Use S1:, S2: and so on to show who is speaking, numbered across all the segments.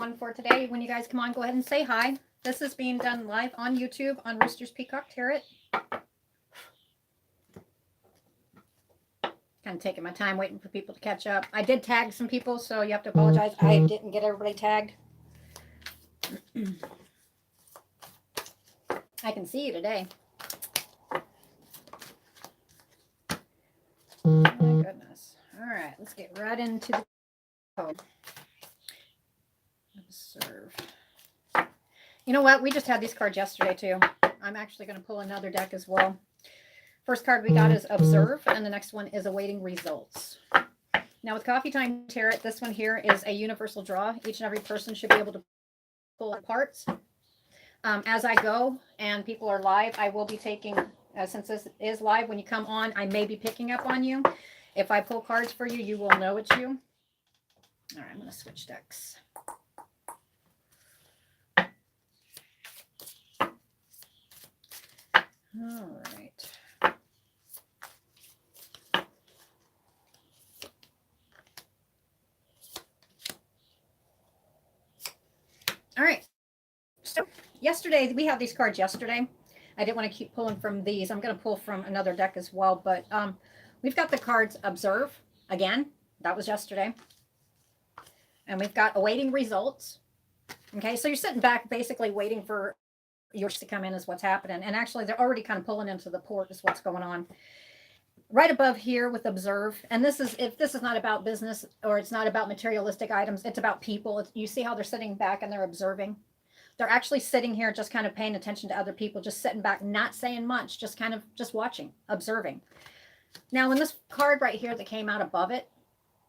S1: on for today. When you guys come on, go ahead and say hi. This is being done live on YouTube on Roosters Peacock Tarot. Kind of taking my time waiting for people to catch up. I did tag some people, so you have to apologize. I didn't get everybody tagged. I can see you today. Oh my goodness. All right, let's get right into the code. Observe. You know what? We just had these cards yesterday too. I'm actually going to pull another deck as well. First card we got is Observe, and the next one is Awaiting Results. Now with Coffee Time Tarot, this one here is a universal draw. Each and every person should be able to pull parts. As I go and people are live, I will be taking, since this is live, when you come on, I may be picking up on you. If I pull cards for you, you will know it's you. All right, I'm going to switch decks. All right. All right. So yesterday, we had these cards yesterday. I didn't want to keep pulling from these. I'm going to pull from another deck as well. But we've got the cards Observe. Again, that was yesterday. And we've got Awaiting Results. Okay, so you're sitting back basically waiting for yours to come in is what's happening. And actually, they're already kind of pulling into the port is what's going on. Right above here with Observe. And this is, if this is not about business or it's not about materialistic items, it's about people. You see how they're sitting back and they're observing. They're actually sitting here just kind of paying attention to other people, just sitting back, not saying much, just kind of just watching, observing. Now, when this card right here that came out above it,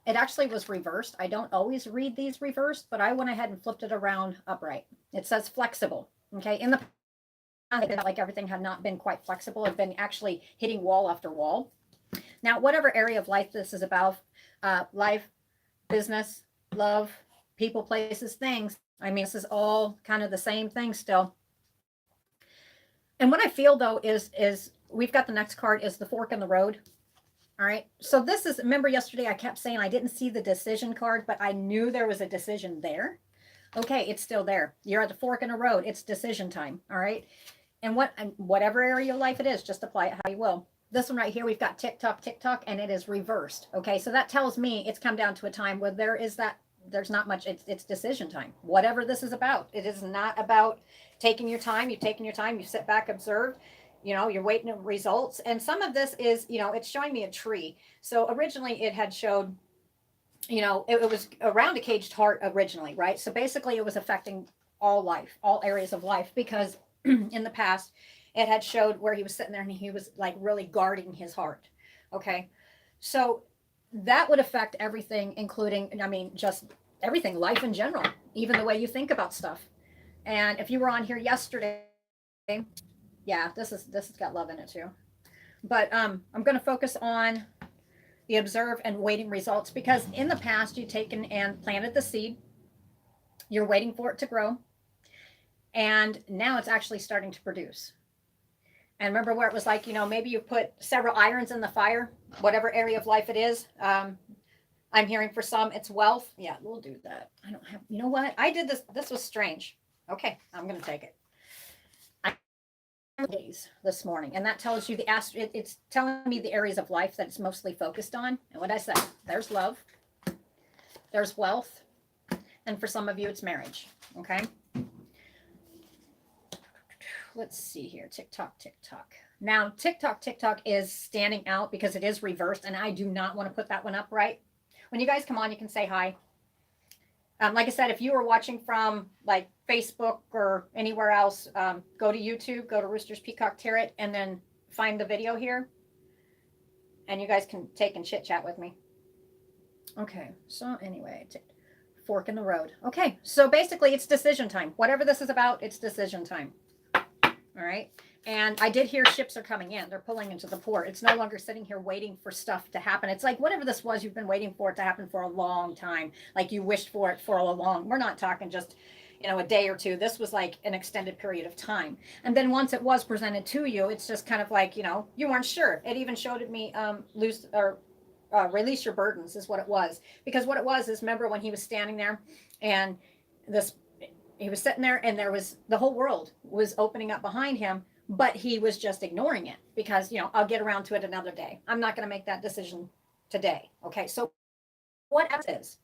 S1: it actually was reversed. I don't always read these reversed, but I went ahead and flipped it around upright. It says flexible. Okay, in the past, I felt like everything had not been quite flexible. It's been actually hitting wall after wall. Now, whatever area of life this is about, life, business, love, people, places, things, I mean, this is all kind of the same thing still. And what I feel, though, is we've got the next card is the fork in the road. All right. So this is, remember yesterday I kept saying I didn't see the decision card, but I knew there was a decision there. Okay, it's still there. You're at the fork in the road. It's decision time. All right. And whatever area of life it is, just apply it how you will. This one right here, we've got tick tock, and it is reversed. Okay, so that tells me it's come down to a time where there's not much, it's decision time. Whatever this is about, it is not about taking your time. You've taken your time, you sit back, observe, you're waiting on results. And some of this is, it's showing me a tree. So originally it had showed, it was around a caged heart originally, right? So basically it was affecting all life, all areas of life, because in the past, it had showed where he was sitting there and he was like really guarding his heart. Okay. So that would affect everything, including, I mean, just everything, life in general, even the way you think about stuff. And if you were on here yesterday, yeah, this has got love in it too. But I'm going to focus on the observe and waiting results, because in the past you've taken and planted the seed. You're waiting for it to grow. And now it's actually starting to produce. And remember where it was like, maybe you put several irons in the fire, whatever area of life it is. I'm hearing for some, it's wealth. Yeah, we'll do that. I don't have, you know what? I did this. This was strange. Okay, I'm going to take it. Days this morning, and that tells you it's telling me the areas of life that it's mostly focused on. And what I said, there's love, there's wealth, and for some of you, it's marriage. Okay. Let's see here. Tick tock. Now, tick tock is standing out because it is reversed, and I do not want to put that one up right. When you guys come on, you can say hi. Like I said, if you are watching from like Facebook or anywhere else, go to YouTube, go to Roosters Peacock Tarot, and then find the video here. And you guys can take and chit chat with me. Okay, so anyway, fork in the road. Okay, so basically it's decision time. Whatever this is about, it's decision time. All right. And I did hear ships are coming in. They're pulling into the port. It's no longer sitting here waiting for stuff to happen. It's like whatever this was, you've been waiting for it to happen for a long time. Like you wished for it for a long. We're not talking just, a day or two. This was like an extended period of time. And then once it was presented to you, it's just kind of like, you weren't sure. It even showed me release your burdens is what it was. Because what it was is, remember when he was standing there and this, he was sitting there and there was the whole world was opening up behind him, but he was just ignoring it because, I'll get around to it another day. I'm not going to make that decision today. Okay. So what else is,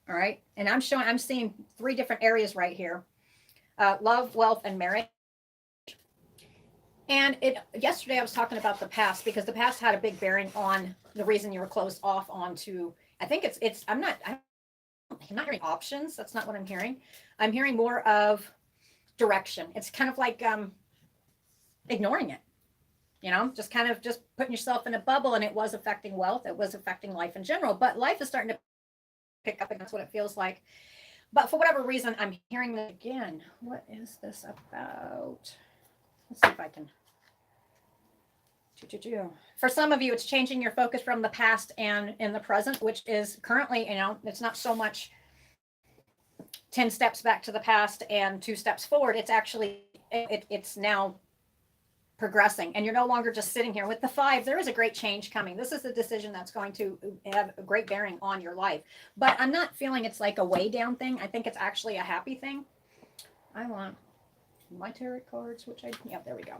S1: all right. And I'm seeing three different areas right here. Love, wealth, and marriage. And yesterday I was talking about the past because the past had a big bearing on the reason you were closed off onto, I think I'm not hearing options. That's not what I'm hearing. I'm hearing more of direction. It's kind of like ignoring it, just kind of just putting yourself in a bubble, and it was affecting wealth. It was affecting life in general, but life is starting to pick up, and that's what it feels like. But for whatever reason, I'm hearing that again. What is this about? Let's see if I can. For some of you, it's changing your focus from the past and in the present, which is currently, it's not so much 10 steps back to the past and 2 steps forward. It's actually, it's now progressing, and you're no longer just sitting here with the 5. There is a great change coming. This is a decision that's going to have a great bearing on your life, but I'm not feeling it's like a way down thing. I think it's actually a happy thing. I want my tarot cards, there we go.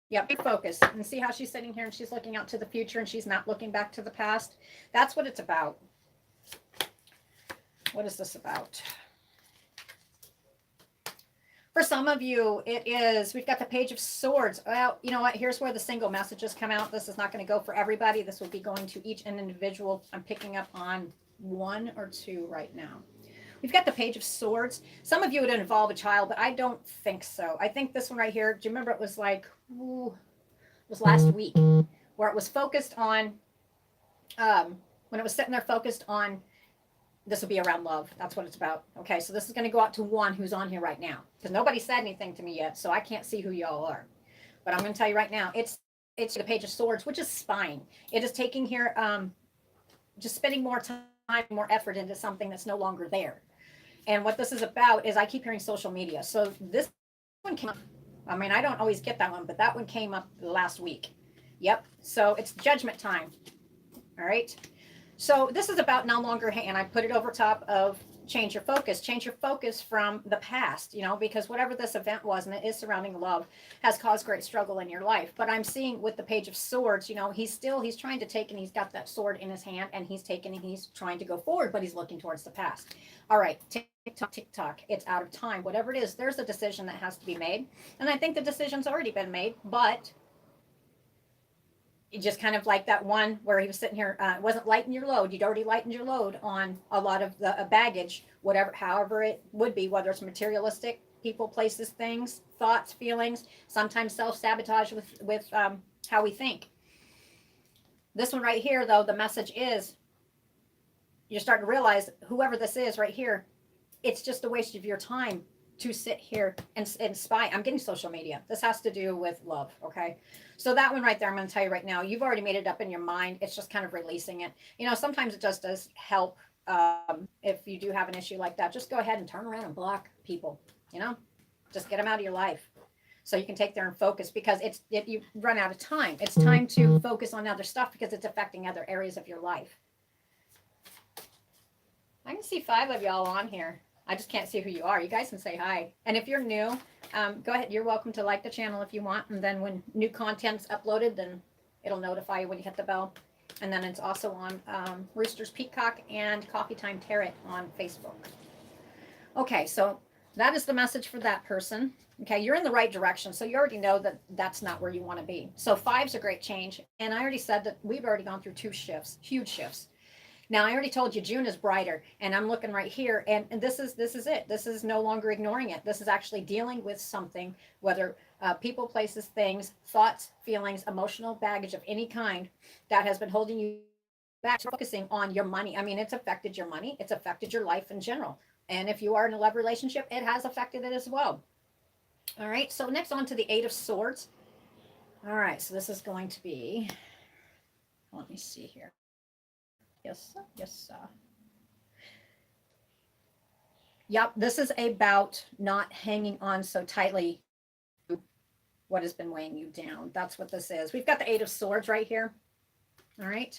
S1: Yep, big focus. And see how she's sitting here and she's looking out to the future and she's not looking back to the past. That's what it's about. What is this about? For some of you, we've got the Page of Swords. Well, you know what? Here's where the single messages come out. This is not going to go for everybody. This will be going to each individual. I'm picking up on 1 or 2 right now. We've got the Page of Swords. Some of you would involve a child, but I don't think so. I think this one right here, do you remember it was like, it was last week, where it was focused on, when it was sitting there focused on, this will be around love. That's what it's about. Okay, so this is going to go out to one who's on here right now, because nobody said anything to me yet, so I can't see who y'all are. But I'm going to tell you right now, it's the Page of Swords, which is spine. It is taking here, just spending more time, more effort into something that's no longer there. And what this is about is, I keep hearing social media. So this one came up. I mean, I don't always get that one, but that one came up last week. Yep. So it's judgment time. All right. So this is about no longer, and I put it over top of change your focus. Change your focus from the past, because whatever this event was, and it is surrounding love, has caused great struggle in your life. But I'm seeing with the Page of Swords, he's trying to take, and he's got that sword in his hand, and he's taking, and he's trying to go forward, but he's looking towards the past. All right, tick-tock, it's out of time. Whatever it is, there's a decision that has to be made. And I think the decision's already been made, but just kind of like that one where he was sitting here, it wasn't lighten your load. You'd already lightened your load on a lot of the baggage, however it would be, whether it's materialistic, people, places, things, thoughts, feelings, sometimes self-sabotage with how we think. This one right here, though, the message is, you're starting to realize, whoever this is right here, it's just a waste of your time to sit here and spy. I'm getting social media. This has to do with love, okay? So that one right there, I'm going to tell you right now, you've already made it up in your mind. It's just kind of releasing it. Sometimes it just does help. If you do have an issue like that, just go ahead and turn around and block people, just get them out of your life so you can take there and focus, because you run out of time. It's time to focus on other stuff because it's affecting other areas of your life. I can see 5 of y'all on here. I just can't see who you are. You guys can say hi. And if you're new, go ahead. You're welcome to like the channel if you want. And then when new content's uploaded, then it'll notify you when you hit the bell. And then it's also on Roosters Peacock and Coffee Time Tarot on Facebook. Okay, so that is the message for that person. Okay, you're in the right direction. So you already know that that's not where you want to be. So 5's a great change. And I already said that we've already gone through 2 shifts, huge shifts. Now, I already told you June is brighter, and I'm looking right here, and this is it. This is no longer ignoring it. This is actually dealing with something, whether people, places, things, thoughts, feelings, emotional baggage of any kind that has been holding you back, focusing on your money. I mean, it's affected your money. It's affected your life in general. And if you are in a love relationship, it has affected it as well. All right, so next on to the 8 of Swords. All right, so this is going to be, let me see here. Yes. Yep, this is about not hanging on so tightly to what has been weighing you down. That's what this is. We've got the 8 of Swords right here. All right.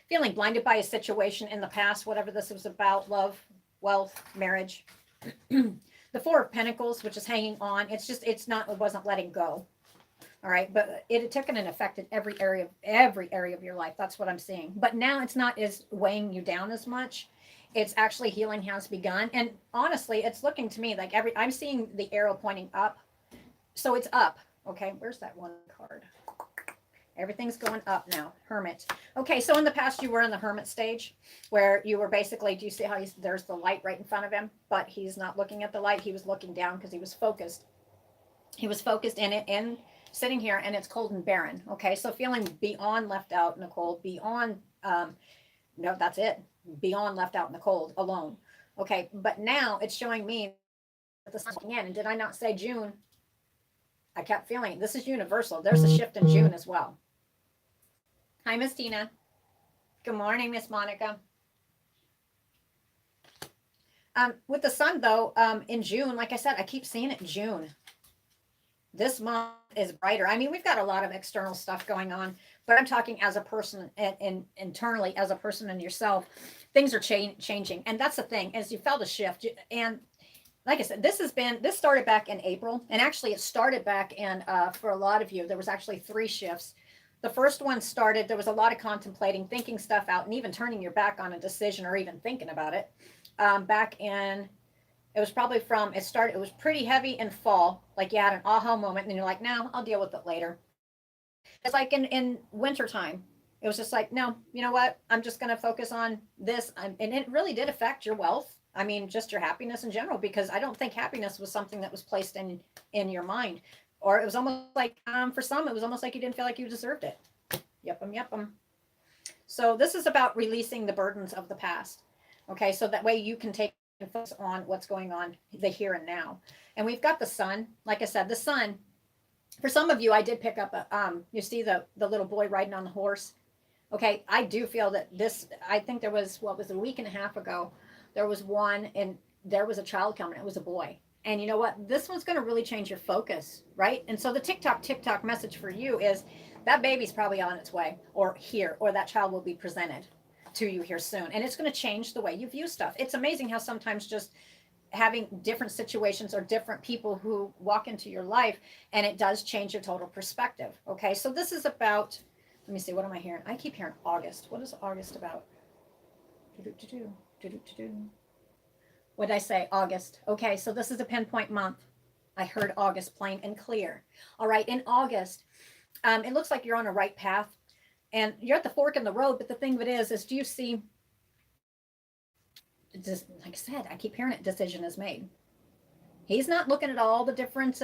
S1: Feeling blinded by a situation in the past, whatever this was about, love, wealth, marriage. The Four of Pentacles, which is hanging on. It wasn't letting go. All right. But it had taken and affected every area of your life. That's what I'm seeing. But now it's not as weighing you down as much. It's actually healing has begun. And honestly, it's looking to me like I'm seeing the arrow pointing up. So it's up. Okay. Where's that one card? Everything's going up now. Hermit. Okay, so in the past you were in the hermit stage where you were basically, do you see how there's the light right in front of him, but he's not looking at the light. He was looking down because he was focused. He was focused in it and sitting here, and it's cold and barren. Okay, so feeling beyond left out in the cold, beyond, no, that's it. Beyond left out in the cold, alone. Okay, but now it's showing me that the sun's coming in. And did I not say June? I kept feeling it. This is universal. There's a shift in June as well. Hi, Miss Tina. Good morning, Miss Monica. With the sun, though, in June, like I said, I keep seeing it in June. This month is brighter. I mean, we've got a lot of external stuff going on, but I'm talking as a person and internally as a person and yourself, things are changing. And that's the thing, as you felt a shift. And like I said, this started back in April. And actually it started back in, for a lot of you, there was actually 3 shifts. The first one started, there was a lot of contemplating, thinking stuff out, and even turning your back on a decision or even thinking about it. Back in, it was probably it was pretty heavy in fall. Like you had an aha moment and you're like, no, I'll deal with it later. It's like in wintertime. It was just like, no, you know what? I'm just going to focus on this. And it really did affect your wealth. I mean, just your happiness in general, because I don't think happiness was something that was placed in your mind. Or it was almost like, for some, it was almost like you didn't feel like you deserved it. Yep. So this is about releasing the burdens of the past. Okay, so that way you can take and focus on what's going on the here and now. And we've got the sun. Like I said, the sun, for some of you, I did pick up you see the little boy riding on the horse. Okay, I do feel that I think there was, a week and a half ago, there was one, and there was a child coming. It was a boy. And you know what? This one's going to really change your focus, right? And so the TikTok message for you is that baby's probably on its way, or here, or that child will be presented to you here soon. And it's going to change the way you view stuff. It's amazing how sometimes just having different situations or different people who walk into your life, and it does change your total perspective. Okay, so this is about, let me see, what am I hearing? I keep hearing August. What is August about? What did I say? August. Okay, so this is a pinpoint month. I heard August plain and clear. All right, in August, it looks like you're on a right path, and you're at the fork in the road. But the thing of it is do you see, just like I said, I keep hearing it, decision is made. He's not looking at all the different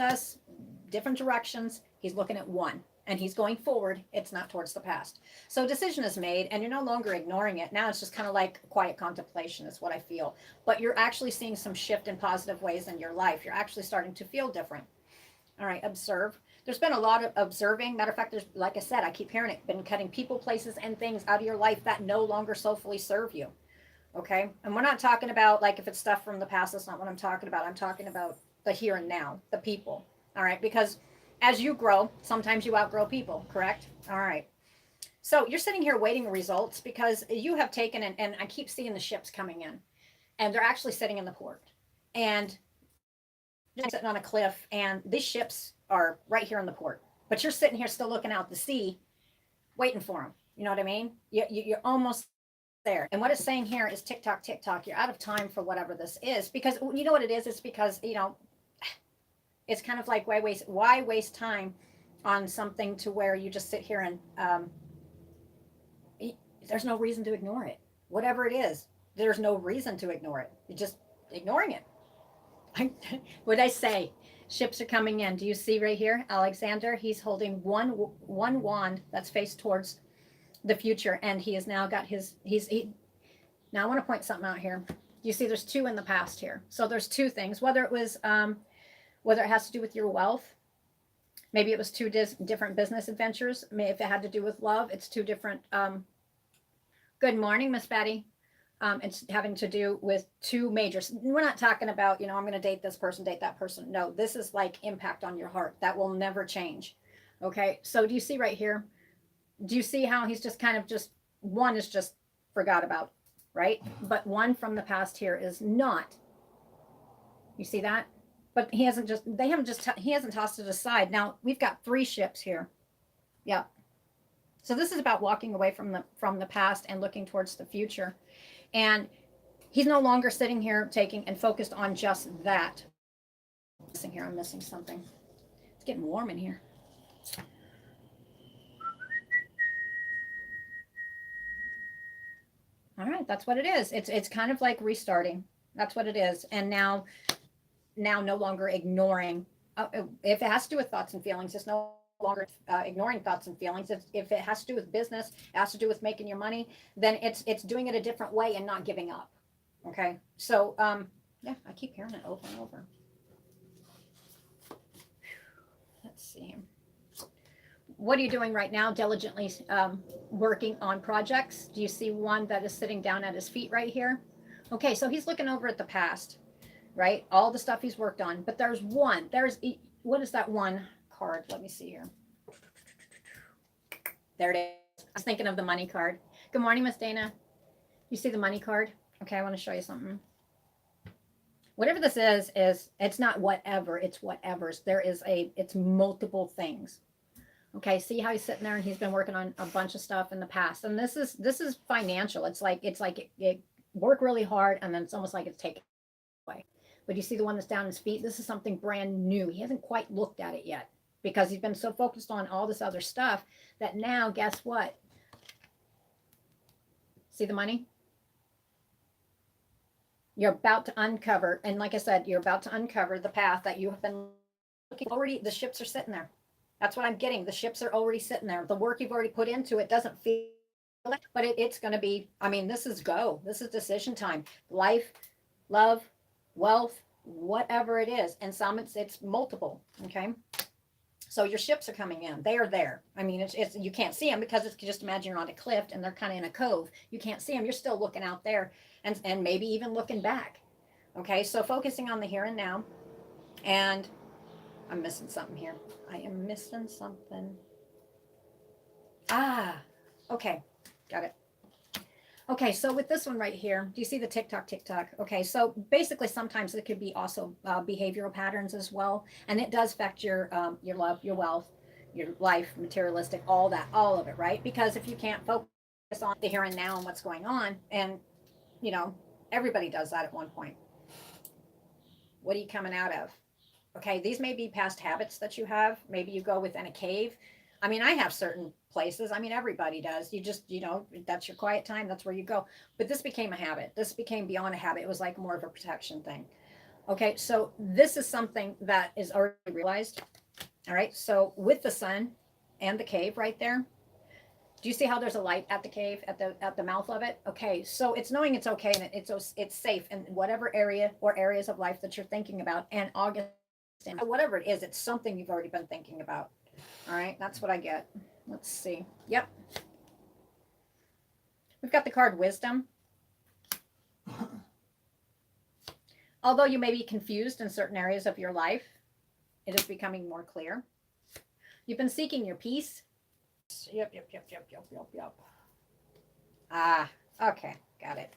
S1: directions. He's looking at one, and he's going forward. It's not towards the past. So decision is made, and you're no longer ignoring it. Now it's just kind of like quiet contemplation is what I feel. But you're actually seeing some shift in positive ways in your life. You're actually starting to feel different. All right, observe. There's been a lot of observing. Matter of fact, there's, like I said, I keep hearing it, been cutting people, places, and things out of your life that no longer soulfully serve you. Okay? And we're not talking about, like, if it's stuff from the past, that's not what I'm talking about. I'm talking about the here and now, the people. All right? Because as you grow, sometimes you outgrow people, correct? All right. So you're sitting here waiting results because you have taken, and I keep seeing the ships coming in, and they're actually sitting in the port. And you're sitting on a cliff, and these ships are right here in the port. But you're sitting here still looking out the sea, waiting for them. You know what I mean? You're almost there. And what it's saying here is TikTok, TikTok. You're out of time for whatever this is. Because you know what it is? It's because, it's kind of like, why waste time on something to where you just sit here and there's no reason to ignore it. Whatever it is, there's no reason to ignore it. You're just ignoring it. What did I say? Ships are coming in. Do you see right here? Alexander, he's holding one wand that's faced towards the future, and he has now got now I want to point something out here. You see there's 2 in the past here. So there's 2 things, whether it has to do with your wealth. Maybe it was 2 different business adventures. Maybe if it had to do with love, it's 2 different. Good morning, Miss Betty. It's having to do with 2 majors. We're not talking about, I'm going to date this person, date that person. No, this is like impact on your heart. That will never change. Okay. So do you see right here? Do you see how he's just kind of one is just forgot about, right? But one from the past here is not. You see that? But he hasn't just, they haven't just, he hasn't tossed it aside. Now we've got 3 ships here. Yeah. So this is about walking away from the past and looking towards the future. And he's no longer sitting here taking and focused on just that. I'm missing something. It's getting warm in here. All right, that's what it is. It's kind of like restarting. That's what it is. And now no longer ignoring. If it has to do with thoughts and feelings, it's no longer ignoring thoughts and feelings. If it has to do with business, it has to do with making your money, then it's doing it a different way and not giving up. Okay, so yeah, I keep hearing it over and over. Let's see. What are you doing right now? Diligently working on projects. Do you see one that is sitting down at his feet right here? Okay, so he's looking over at the past, right? All the stuff he's worked on. But there's one. What is that one card? Let me see here. There it is. I was thinking of the money card. Good morning, Miss Dana. You see the money card? Okay, I want to show you something. Whatever this is it's not whatever, it's whatever's. It's multiple things. Okay, see how he's sitting there and he's been working on a bunch of stuff in the past. And this is financial. It's like it work really hard and then it's almost like it's taken away. But you see the one that's down his feet? This is something brand new. He hasn't quite looked at it yet because he's been so focused on all this other stuff that now, guess what? See the money? You're about to uncover, and like I said, you're about to uncover the path that you have been looking. Already, the ships are sitting there. That's what I'm getting. The ships are already sitting there. The work you've already put into it doesn't feel like, but it's going to be, I mean, this is go. This is decision time. Life, love, wealth, whatever it is. And some it's multiple. Okay. So your ships are coming in. They are there. I mean, it's you can't see them because it's just imagine you're on a cliff and they're kind of in a cove. You can't see them. You're still looking out there and maybe even looking back. Okay. So focusing on the here and now. And I'm missing something here. I am missing something. Ah, okay. Got it. Okay, so with this one right here, do you see the tick-tock? Okay, so basically sometimes it could be also behavioral patterns as well. And it does affect your love, your wealth, your life, materialistic, all that, all of it, right? Because if you can't focus on the here and now and what's going on, and, you know, everybody does that at one point. What are you coming out of? Okay, these may be past habits that you have. Maybe you go within a cave. I mean, I have certain places. I mean, everybody does. You just, that's your quiet time. That's where you go. But this became a habit. This became beyond a habit. It was like more of a protection thing. Okay, so this is something that is already realized. All right, so with the sun and the cave right there, do you see how there's a light at the cave, at the mouth of it? Okay, so it's knowing it's okay and it's safe in whatever area or areas of life that you're thinking about. And August, whatever it is, it's something you've already been thinking about. All right, that's what I get. Let's see. Yep. We've got the card Wisdom. Although you may be confused in certain areas of your life, it is becoming more clear. You've been seeking your peace. Yep. Ah, okay. Got it.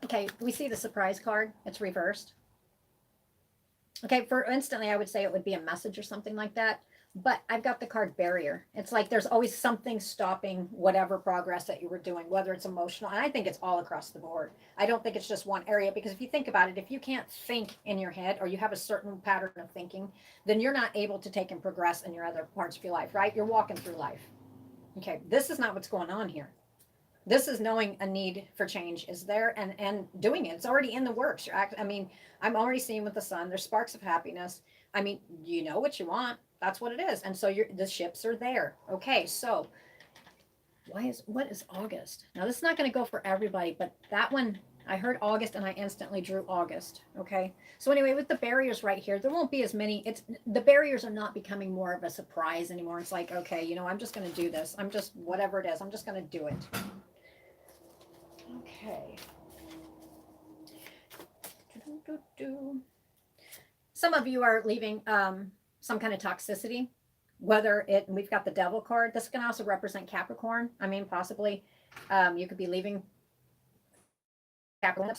S1: Okay, we see the surprise card. It's reversed. Okay, for instantly, I would say it would be a message or something like that. But I've got the card barrier. It's like there's always something stopping whatever progress that you were doing, whether it's emotional. And I think it's all across the board. I don't think it's just one area, because if you think about it, if you can't think in your head or you have a certain pattern of thinking, then you're not able to take and progress in your other parts of your life, right? You're walking through life. Okay, this is not what's going on here. This is knowing a need for change is there and doing it. It's already in the works. I mean, I'm already seeing with the sun, there's sparks of happiness. I mean, you know what you want. That's what it is. And so the ships are there. Okay, so what is August? Now, this is not going to go for everybody, but that one, I heard August and I instantly drew August. Okay, so anyway, with the barriers right here, there won't be as many. The barriers are not becoming more of a surprise anymore. It's like, okay, I'm just going to do this. I'm just, whatever it is, I'm just going to do it. Okay. Some of you are leaving some kind of toxicity, we've got the devil card. This can also represent Capricorn. I mean, possibly You could be leaving Capricorn.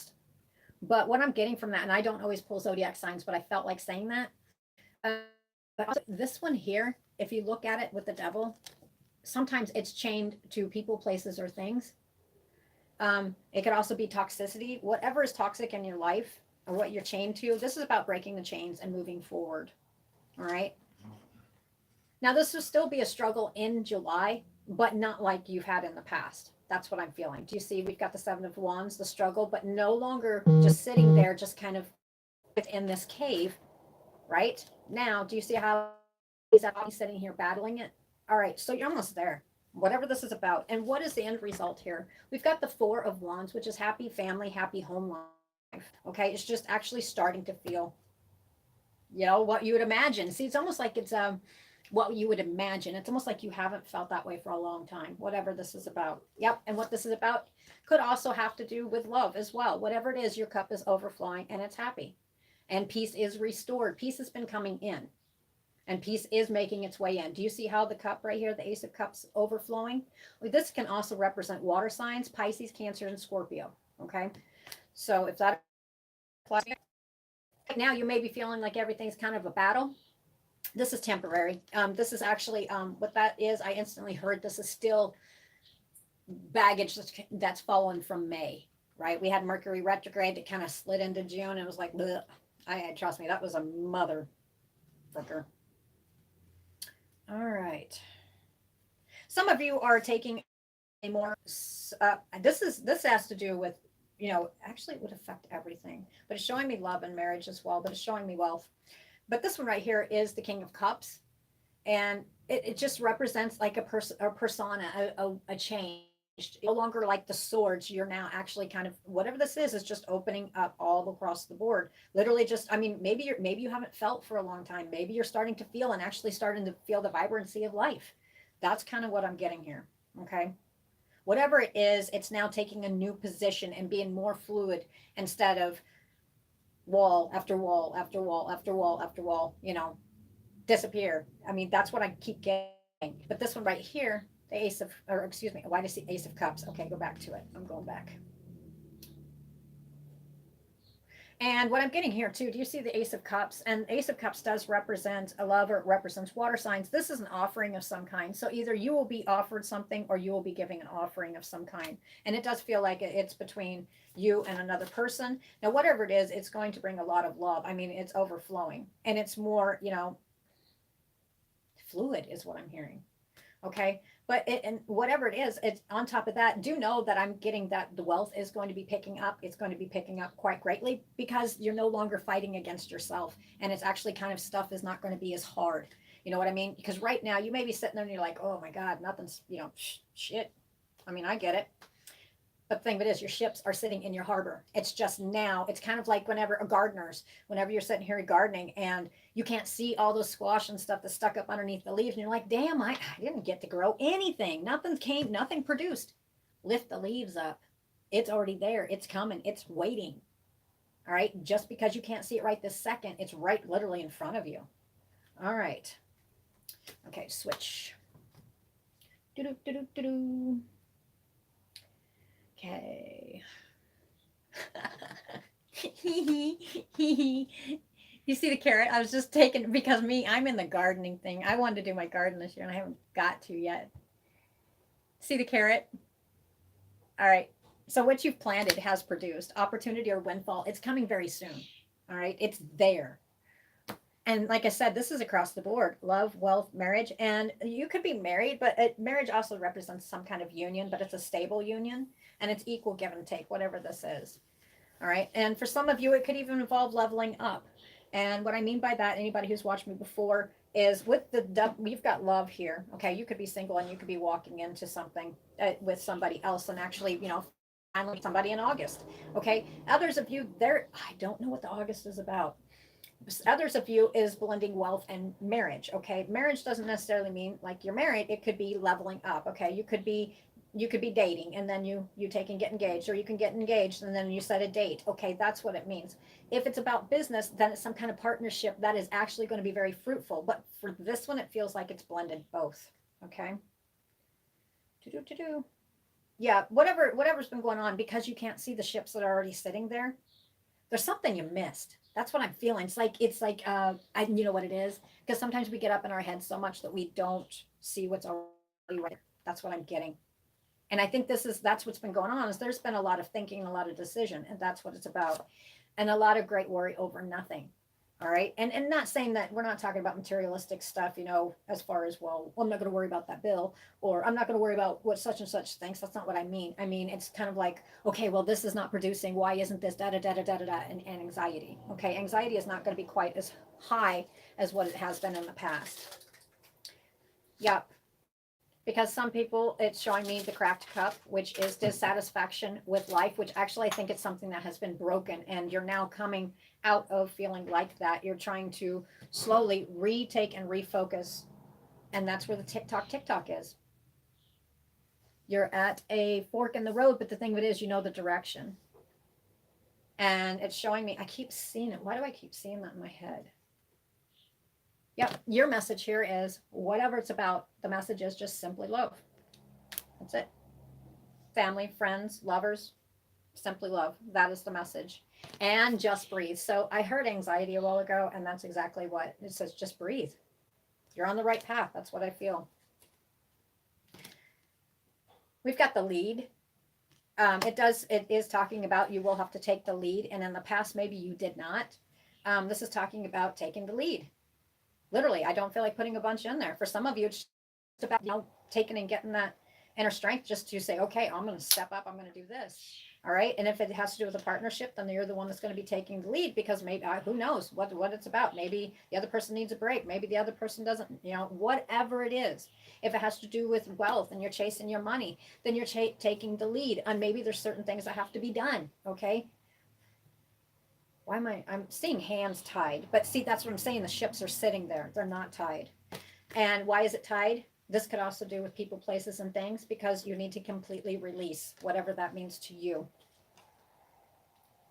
S1: But what I'm getting from that, and I don't always pull zodiac signs, but I felt like saying that. But also this one here, if you look at it with the devil, sometimes it's chained to people, places, or things. It could also be toxicity. Whatever is toxic in your life or what you're chained to, this is about breaking the chains and moving forward. All right. Now, this will still be a struggle in July, but not like you've had in the past. That's what I'm feeling. Do you see? We've got the Seven of Wands, the struggle, but no longer just sitting there, just kind of within this cave, right? Now, do you see how he's sitting here battling it? All right, so you're almost there. Whatever this is about. And what is the end result here? We've got the Four of Wands, which is happy family, happy home life. Okay, it's just actually starting to feel, what you would imagine. See, it's almost like it's what you would imagine. It's almost like you haven't felt that way for a long time, whatever this is about. Yep. And what this is about could also have to do with love as well. Whatever it is, your cup is overflowing and it's happy. And peace is restored. Peace has been coming in and peace is making its way in. Do you see how the cup right here, the Ace of Cups overflowing? Well, this can also represent water signs, Pisces, Cancer, and Scorpio. Okay. So if that applies right now, you may be feeling like everything's kind of a battle. This is temporary. This is actually what that is. I instantly heard this is still baggage that's fallen from May, right? We had Mercury retrograde that kind of slid into June. It was like, bleh. Trust me, that was a mother fricker. All right. Some of you are taking a more. This has to do with, actually it would affect everything, but it's showing me love and marriage as well. But it's showing me wealth. But this one right here is the King of Cups, and it just represents like a person, a persona, a change. No longer like the swords. You're now actually kind of whatever this is just opening up all across the board. Literally, just I mean, maybe you haven't felt for a long time. Maybe you're starting to feel and actually starting to feel the vibrancy of life. That's kind of what I'm getting here. Okay. Whatever it is, it's now taking a new position and being more fluid instead of wall after wall after wall after wall after wall, disappear. I mean, that's what I keep getting. But this one right here, the Ace of, or excuse me, why do I see Ace of Cups? Okay, go back to it. I'm going back. And what I'm getting here too, do you see the Ace of Cups? And Ace of Cups does represent a love, or it represents water signs. This is an offering of some kind. So either you will be offered something or you will be giving an offering of some kind. And it does feel like it's between you and another person. Now, whatever it is, it's going to bring a lot of love. I mean, it's overflowing and it's more, fluid is what I'm hearing. Okay. But and whatever it is, it's on top of that. Do know that I'm getting that the wealth is going to be picking up. It's going to be picking up quite greatly because you're no longer fighting against yourself. And it's actually kind of stuff is not going to be as hard. You know what I mean? Because right now you may be sitting there and you're like, oh my God, nothing's, shit. I mean, I get it. But the thing of it is, your ships are sitting in your harbor. It's just now. It's kind of like whenever you're sitting here gardening and you can't see all those squash and stuff that's stuck up underneath the leaves, and you're like, damn, I didn't get to grow anything. Nothing produced. Lift the leaves up. It's already there. It's coming. It's waiting. All right. Just because you can't see it right this second, it's right literally in front of you. All right. Okay, switch. Do-do-do-do-do-do. Okay. You see the carrot? I was just taking because I'm in the gardening thing. I wanted to do my garden this year and I haven't got to yet. See the carrot? All right. So what you've planted has produced opportunity or windfall. It's coming very soon. All right. It's there. And like I said, this is across the board: love, wealth, marriage. And you could be married, but marriage also represents some kind of union, but it's a stable union and it's equal give and take, whatever this is. All right. And for some of you, it could even involve leveling up. And what I mean by that, anybody who's watched me before, is with we've got love here. Okay. You could be single and you could be walking into something with somebody else and actually, finally somebody in August. Okay. Others of you there, I don't know what the August is about. Others of you is blending wealth and marriage. Okay. Marriage doesn't necessarily mean like you're married. It could be leveling up. Okay. You could be dating and then you take and get engaged, or you can get engaged and then you set a date. Okay, that's what it means. If it's about business, then it's some kind of partnership that is actually going to be very fruitful. But for this one, it feels like it's blended both. Okay. Do-do-do-do. Yeah, whatever's been going on, because you can't see the ships that are already sitting there, there's something you missed. That's what I'm feeling. It's like I you know what it is? Because sometimes we get up in our heads so much that we don't see what's already right there. That's what I'm getting. And I think that's what's been going on, is there's been a lot of thinking, a lot of decision, and that's what it's about. And a lot of great worry over nothing. All right. And not saying that we're not talking about materialistic stuff, as far as, well, I'm not going to worry about that bill, or I'm not going to worry about what such and such thinks. That's not what I mean. I mean, it's kind of like, okay, well, this is not producing. Why isn't this da da da da da da da, and anxiety. Okay. Anxiety is not going to be quite as high as what it has been in the past. Yep. Because some people, it's showing me the cracked cup, which is dissatisfaction with life, which actually I think it's something that has been broken, and you're now coming out of feeling like that. You're trying to slowly retake and refocus, and that's where the TikTok is. You're at a fork in the road, but the thing of it is, you know the direction. And it's showing me, I keep seeing it. Why do I keep seeing that in my head? Yep, your message here is, whatever it's about, the message is just simply love. That's it. Family, friends, lovers, simply love. That is the message. And just breathe. So I heard anxiety a while ago, and that's exactly what it says. Just breathe. You're on the right path. That's what I feel. We've got the lead. It is talking about, you will have to take the lead. And in the past, maybe you did not. This is talking about taking the lead. Literally, I don't feel like putting a bunch in there. For some of you, it's just about, taking and getting that inner strength just to say, okay, I'm going to step up. I'm going to do this. All right. And if it has to do with a partnership, then you're the one that's going to be taking the lead, because maybe, who knows what it's about. Maybe the other person needs a break. Maybe the other person doesn't, whatever it is. If it has to do with wealth and you're chasing your money, then you're taking the lead. And maybe there's certain things that have to be done. Okay. Why am I'm seeing hands tied, but see, that's what I'm saying. The ships are sitting there. They're not tied. And why is it tied? This could also do with people, places, and things, because you need to completely release whatever that means to you.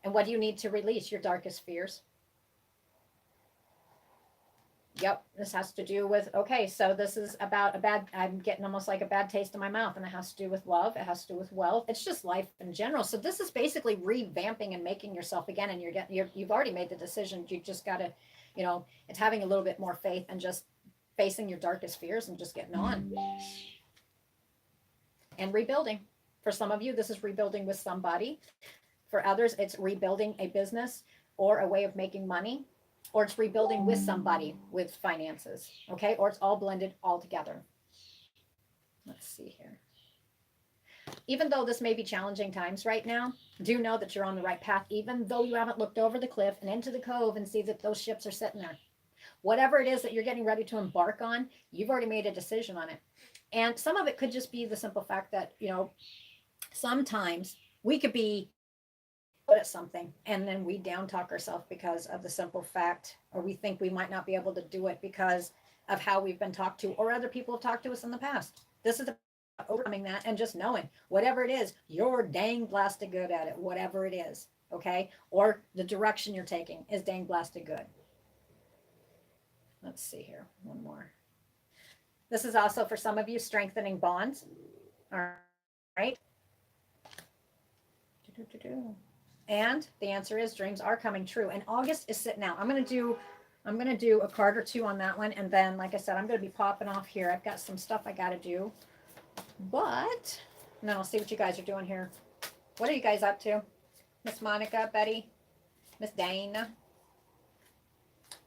S1: And what do you need to release? Your darkest fears. Yep, this has to do with, okay, so this is about I'm getting almost like a bad taste in my mouth, and it has to do with love. It has to do with wealth. It's just life in general. So this is basically revamping and making yourself again, and you've already made the decision. You just got to, it's having a little bit more faith and just facing your darkest fears and just getting on and rebuilding. For some of you, this is rebuilding with somebody. For others, it's rebuilding a business or a way of making money, or it's rebuilding with somebody with finances. Okay. Or it's all blended all together. Let's see here. Even though this may be challenging times right now, do know that you're on the right path, even though you haven't looked over the cliff and into the cove and see that those ships are sitting there. Whatever it is that you're getting ready to embark on, you've already made a decision on it. And some of it could just be the simple fact that, sometimes we could be good at something and then we down talk ourselves because of the simple fact, or we think we might not be able to do it because of how we've been talked to, or other people have talked to us in the past. This is overcoming that and just knowing whatever it is, you're dang blasted good at it, whatever it is. Okay. Or the direction you're taking is dang blasted good. Let's see here. One more. This is also for some of you, strengthening bonds. All right. And the answer is, dreams are coming true. And August is sitting out. I'm gonna do a card or two on that one, and then, like I said, I'm gonna be popping off here. I've got some stuff I gotta do, but and then I'll see what you guys are doing here. What are you guys up to? Miss Monica, Betty, Miss Dana.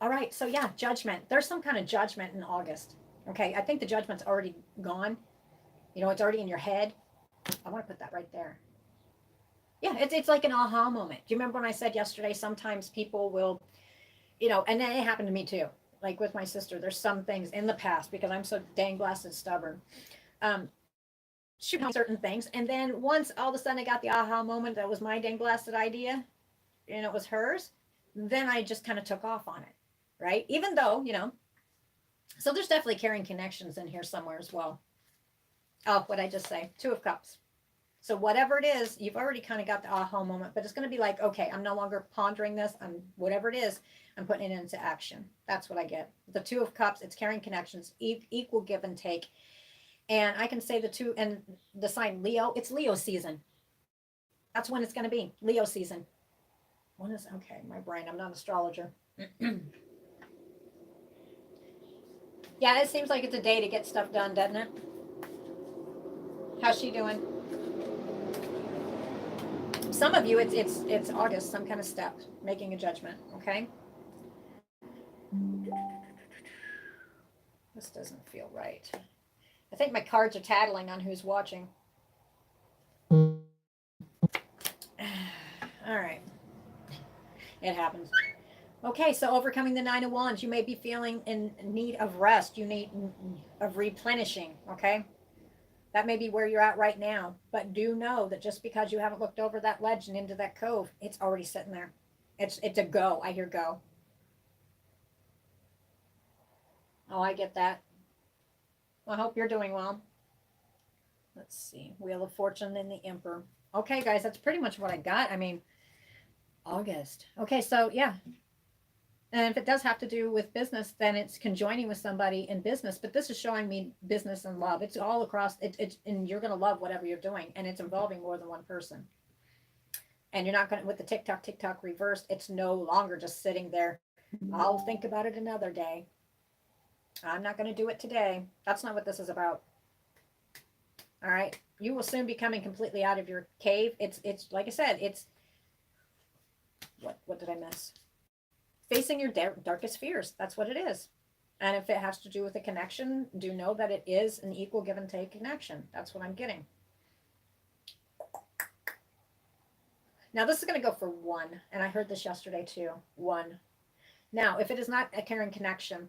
S1: All right, so yeah, judgment. There's some kind of judgment in August. Okay, I think the judgment's already gone. It's already in your head. I want to put that right there. Yeah, it's like an aha moment. Do you remember when I said yesterday, sometimes people will, and then it happened to me too. Like with my sister, there's some things in the past, because I'm so dang blasted stubborn. She would certain things, and then once all of a sudden I got the aha moment that was my dang blasted idea, and it was hers, then I just kind of took off on it, right? Even though, so there's definitely carrying connections in here somewhere as well. Oh, what I just say? Two of Cups. So whatever it is, you've already kind of got the aha moment, but it's going to be like, okay, I'm no longer pondering this. Whatever it is, I'm putting it into action. That's what I get. The Two of Cups, it's carrying connections, equal give and take. And I can say the two, and the sign Leo, it's Leo season. That's when it's going to be Leo season. When is, okay, my brain, I'm not an astrologer. Yeah, it seems like it's a day to get stuff done, doesn't it? How's she doing? Some of you, it's August, some kind of step, making a judgment, okay? This doesn't feel right. I think my cards are tattling on who's watching. All right. It happens. Okay, so overcoming the Nine of Wands, you may be feeling in need of rest. You need of replenishing, okay? That may be where you're at right now. But do know that just because you haven't looked over that ledge and into that cove, it's already sitting there. It's a go. I hear go. Oh, I get that. I hope you're doing well. Let's see. Wheel of Fortune and the Emperor. Okay, guys, that's pretty much what I got. I mean, August. Okay, so yeah. And if it does have to do with business, then it's conjoining with somebody in business. But this is showing me business and love. It's all across. And you're going to love whatever you're doing, and it's involving more than one person. And you're not going to, with the TikTok reversed. It's no longer just sitting there. I'll think about it another day. I'm not going to do it today. That's not what this is about. All right. You will soon be coming completely out of your cave. It's like I said, it's what did I miss? Facing your darkest fears. That's what it is. And if it has to do with a connection, do know that it is an equal give and take connection. That's what I'm getting. Now this is going to go for 1. And I heard this yesterday too. 1. Now, if it is not a caring connection,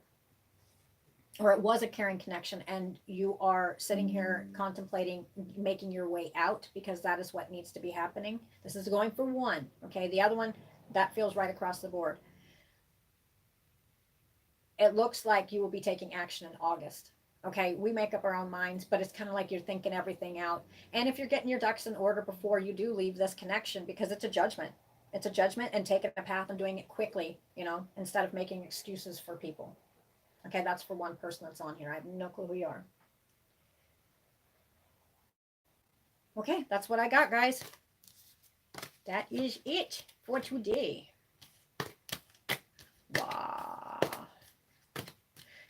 S1: or it was a caring connection, and you are sitting here contemplating making your way out, because that is what needs to be happening. This is going for 1. Okay. The other one, that feels right across the board. It looks like you will be taking action in August. Okay, we make up our own minds, but it's kind of like you're thinking everything out. And if you're getting your ducks in order before you do leave this connection, because it's a judgment. It's a judgment, and taking a path and doing it quickly, instead of making excuses for people. Okay, that's for 1 person that's on here. I have no clue who you are. Okay, that's what I got, guys. That is it for today. Wow.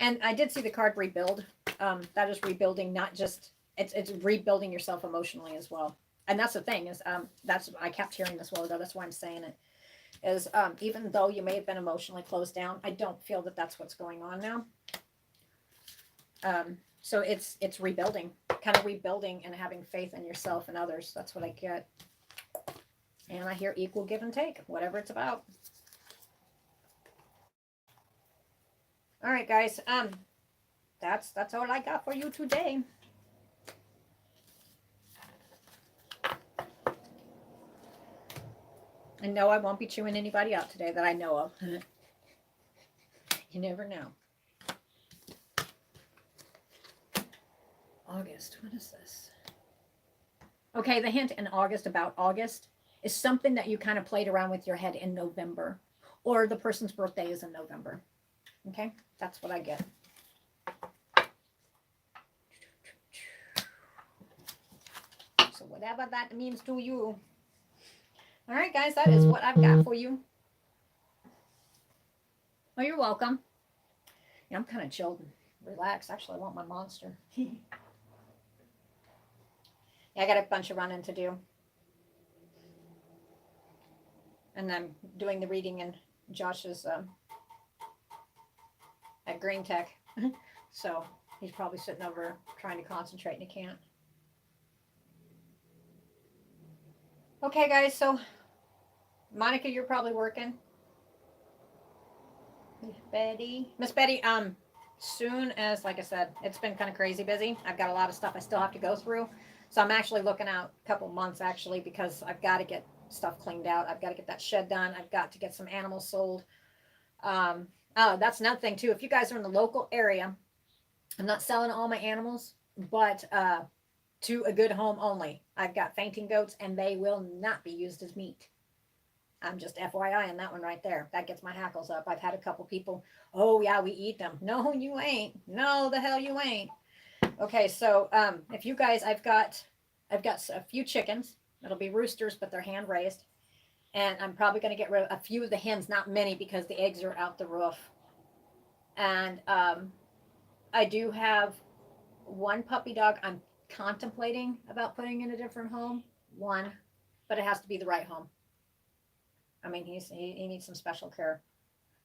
S1: And I did see the card rebuild. That is rebuilding, not just, it's rebuilding yourself emotionally as well. And that's the thing is, I kept hearing this while ago. That's why I'm saying it. Is even though you may have been emotionally closed down, I don't feel that that's what's going on now. So it's rebuilding, kind of rebuilding and having faith in yourself and others. That's what I get. And I hear equal give and take, whatever it's about. All right, guys. That's all I got for you today. And no, I won't be chewing anybody out today that I know of. You never know. August, what is this? Okay, the hint in August about August is something that you kind of played around with your head in November, or the person's birthday is in November. Okay, that's what I get. So whatever that means to you. All right, guys, that is what I've got for you. Oh, you're welcome. Yeah, I'm kind of chilled and relaxed. Actually, I want my monster. Yeah, I got a bunch of running to do. And I'm doing the reading in Josh's at Green Tech. So he's probably sitting over trying to concentrate and he can't. Okay, guys, so Monica, you're probably working. Miss Betty, soon as, like I said, it's been kind of crazy busy. I've got a lot of stuff I still have to go through. So I'm actually looking out a couple months, actually, because I've got to get stuff cleaned out. I've got to get that shed done. I've got to get some animals sold. Oh, that's another thing, too. If you guys are in the local area, I'm not selling all my animals, but to a good home only. I've got fainting goats, and they will not be used as meat. I'm just FYI on that one right there. That gets my hackles up. I've had a couple people, oh, yeah, we eat them. No, you ain't. No, the hell you ain't. Okay, so if you guys, I've got a few chickens. It'll be roosters, but they're hand raised, and I'm probably going to get rid of a few of the hens, not many, because the eggs are out the roof. And I do have one puppy dog I'm contemplating about putting in a different home. One, but it has to be the right home. I mean, he needs some special care,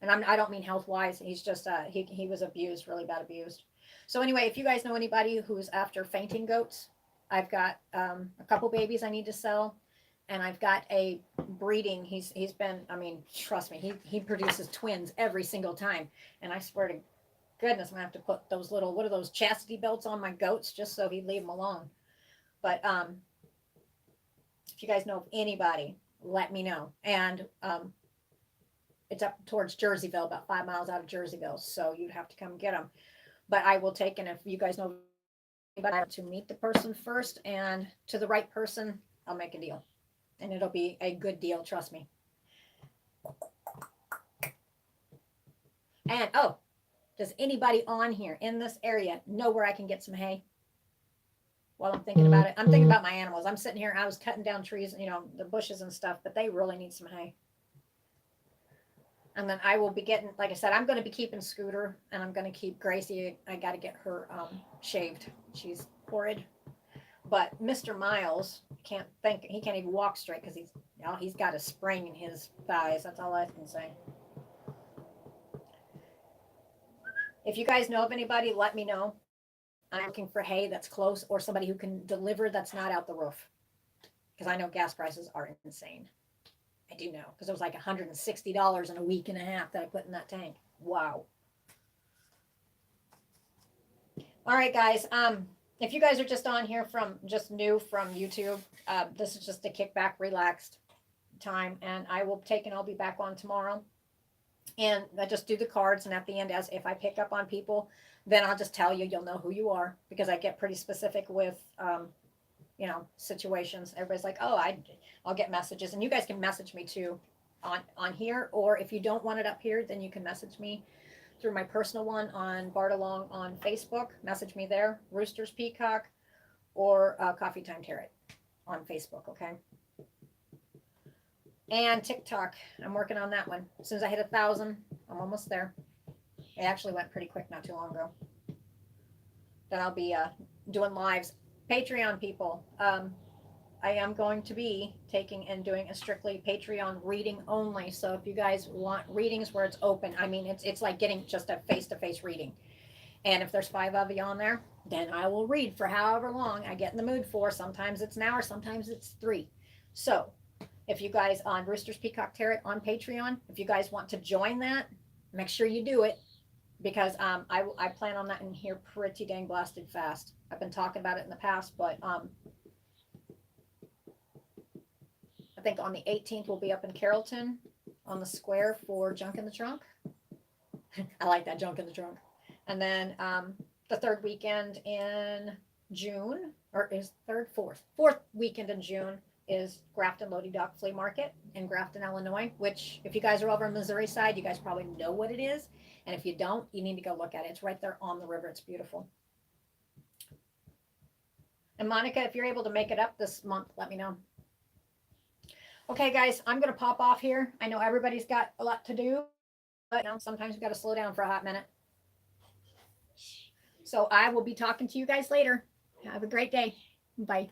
S1: and I don't mean health wise. He's just he was abused, really bad abused. So anyway, if you guys know anybody who's after fainting goats, I've got a couple babies I need to sell, and I've got a breeding. He's been. I mean, trust me, he produces twins every single time, and I swear to goodness, I'm gonna have to put those little, what are those, chastity belts on my goats just so he'd leave them alone. But if you guys know of anybody, let me know. And it's up towards Jerseyville, about 5 miles out of Jerseyville, so you'd have to come get them. But I will take, and if you guys know anybody, to meet the person first, and to the right person, I'll make a deal, and it'll be a good deal. Trust me. And oh, does anybody on here in this area know where I can get some hay? While I'm thinking about it, I'm thinking about my animals. I'm sitting here, I was cutting down trees, the bushes and stuff, but they really need some hay. And then I will be getting, like I said, I'm going to be keeping Scooter, and I'm going to keep Gracie. I got to get her shaved. She's horrid. But Mr. Miles can't think. He can't even walk straight because he's got a sprain in his thighs. That's all I can say. If you guys know of anybody, let me know. I'm looking for hay that's close, or somebody who can deliver that's not out the roof, because I know gas prices are insane. I do know, because it was like $160 in a week and a half that I put in that tank. Wow. All right, guys. If you guys are just on here from just new from YouTube, this is just a kickback, relaxed time, and I will take, and I'll be back on tomorrow. And I just do the cards, and at the end, as if I pick up on people, then I'll just tell you, you'll know who you are, because I get pretty specific with situations. Everybody's like, oh, I'll get messages, and you guys can message me too on here, or if you don't want it up here, then you can message me through my personal one on Barda-Long on Facebook. Message me there, Roosters Peacock, or Coffee Time Tarot on Facebook. Okay. And TikTok, I'm working on that one. As soon as I hit 1,000, I'm almost there. It actually went pretty quick not too long ago. Then I'll be doing lives. Patreon people, I am going to be taking and doing a strictly Patreon reading only. So if you guys want readings where it's open, I mean, it's like getting just a face-to-face reading. And if there's 5 of you on there, then I will read for however long I get in the mood for. Sometimes it's an hour, sometimes it's 3. So if you guys on Roosters Peacock Tarot on Patreon, if you guys want to join that, make sure you do it, because I plan on that in here pretty dang blasted fast. I've been talking about it in the past, but I think on the 18th we'll be up in Carrollton on the square for Junk in the Trunk. I like that, Junk in the Trunk. And then the third weekend in June, or is fourth weekend in June, is Grafton Lodi Dock Flea Market in Grafton, Illinois, which if you guys are over on Missouri side, you guys probably know what it is. And if you don't, you need to go look at it. It's right there on the river. It's beautiful. And Monica, if you're able to make it up this month, let me know. Okay, guys, I'm going to pop off here. I know everybody's got a lot to do, but sometimes we've got to slow down for a hot minute. So I will be talking to you guys later. Have a great day. Bye.